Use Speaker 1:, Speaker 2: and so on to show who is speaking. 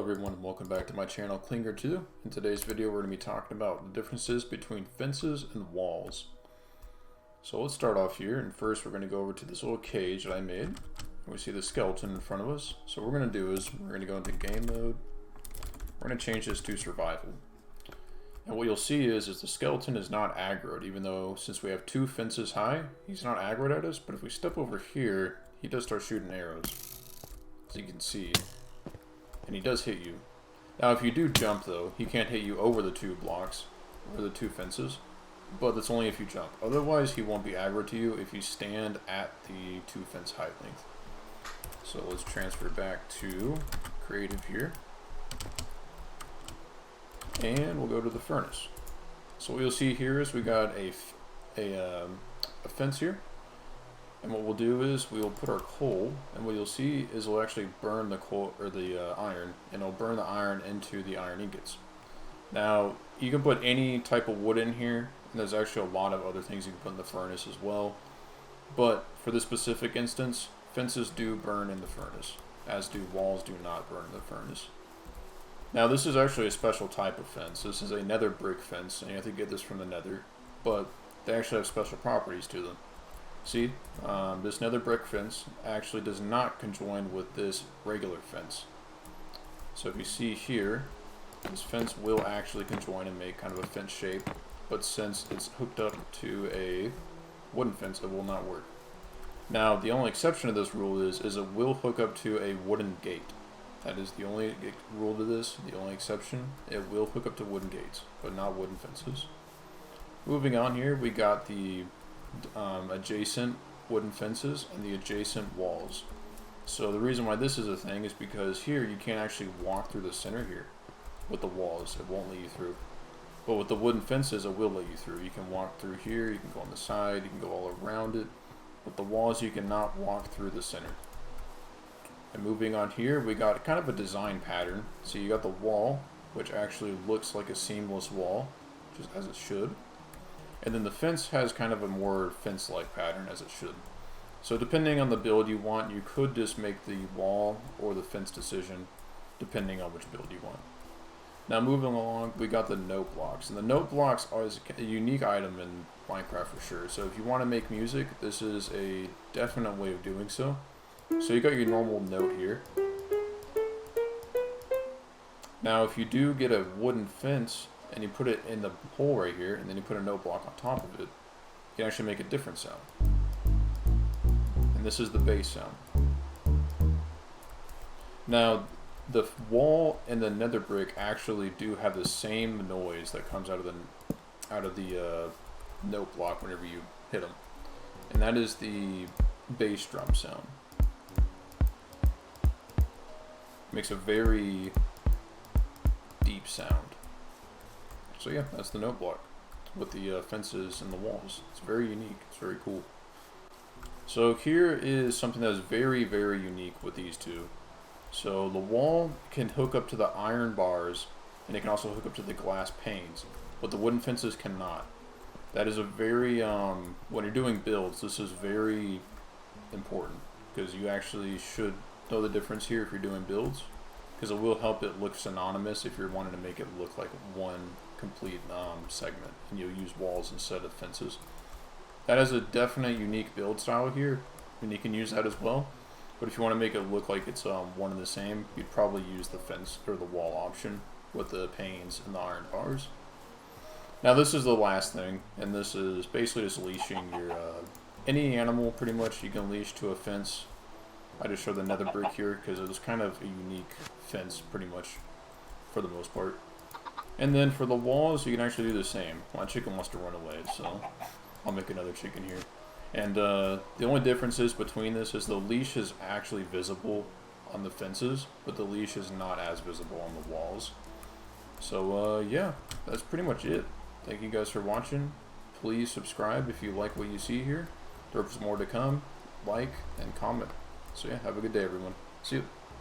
Speaker 1: everyone, and welcome back to my channel Klinger2. In today's video we're going to be talking about the differences between fences and walls. So let's start off here, and first we're going to go over to this little cage that I made. We see the skeleton in front of us. So what we're going to do is we're going to go into game mode. We're going to change this to survival. And what you'll see is the skeleton is not aggroed, even though since we have 2 fences high, he's not aggroed at us. But if we step over here, he does start shooting arrows, as you can see. And he does hit you. Now if you do jump though, he can't hit you over the 2 blocks, or the 2 fences, but that's only if you jump. Otherwise he won't be aggro to you if you stand at the 2 fence height length. So let's transfer back to creative here. And we'll go to the furnace. So what you'll see here is we got a fence here. And what we'll do is we'll put our coal, and what you'll see is we'll actually burn the coal or the iron, and it'll burn the iron into the iron ingots. Now you can put any type of wood in here, and there's actually a lot of other things you can put in the furnace as well. But for this specific instance, fences do burn in the furnace, as do walls do not burn in the furnace. Now this is actually a special type of fence. This is a nether brick fence, and you have to get this from the nether, but they actually have special properties to them. See, this nether brick fence actually does not conjoin with this regular fence. So if you see here, this fence will actually conjoin and make kind of a fence shape, but since it's hooked up to a wooden fence, it will not work. Now the only exception to this rule is it will hook up to a wooden gate. That is the only rule to this, the only exception. It will hook up to wooden gates, but not wooden fences. Moving on here, we got the adjacent wooden fences and the adjacent walls. So the reason why this is a thing is because here you can't actually walk through the center here with the walls. It won't let you through. But with the wooden fences, it will let you through. You can walk through here, you can go on the side, you can go all around it. With the walls, you cannot walk through the center. And moving on here, we got kind of a design pattern. So you got the wall, which actually looks like a seamless wall, just as it should. And then the fence has kind of a more fence-like pattern, as it should. So depending on the build you want, you could just make the wall or the fence decision, depending on which build you want. Now moving along, we got the note blocks. And the note blocks are a unique item in Minecraft for sure. So if you want to make music, this is a definite way of doing so. So you got your normal note here. Now if you do get a wooden fence, and you put it in the hole right here, and then you put a note block on top of it, you can actually make a different sound. And this is the bass sound. Now, the wall and the nether brick actually do have the same noise that comes out of the note block whenever you hit them, and that is the bass drum sound. It makes a very deep sound. So yeah, that's the note block with the fences and the walls. It's very unique. It's very cool. So here is something that is very, very unique with these two. So the wall can hook up to the iron bars, and it can also hook up to the glass panes, but the wooden fences cannot. That is a very, when you're doing builds, this is very important, because you actually should know the difference here if you're doing builds, because it will help it look synonymous if you're wanting to make it look like one complete segment, and you'll use walls instead of fences. That is a definite unique build style here, and you can use that as well. But if you want to make it look like it's one and the same, you'd probably use the fence or the wall option with the panes and the iron bars. Now this is the last thing, and this is basically just leashing your any animal pretty much you can leash to a fence. I just showed the nether brick here because it was kind of a unique fence pretty much for the most part. And then for the walls, you can actually do the same. My chicken wants to run away, so I'll make another chicken here. And the only difference is between this is the leash is actually visible on the fences, but the leash is not as visible on the walls. So yeah, that's pretty much it. Thank you guys for watching. Please subscribe if you like what you see here. There's more to come. Like and comment. So yeah, have a good day everyone. See you.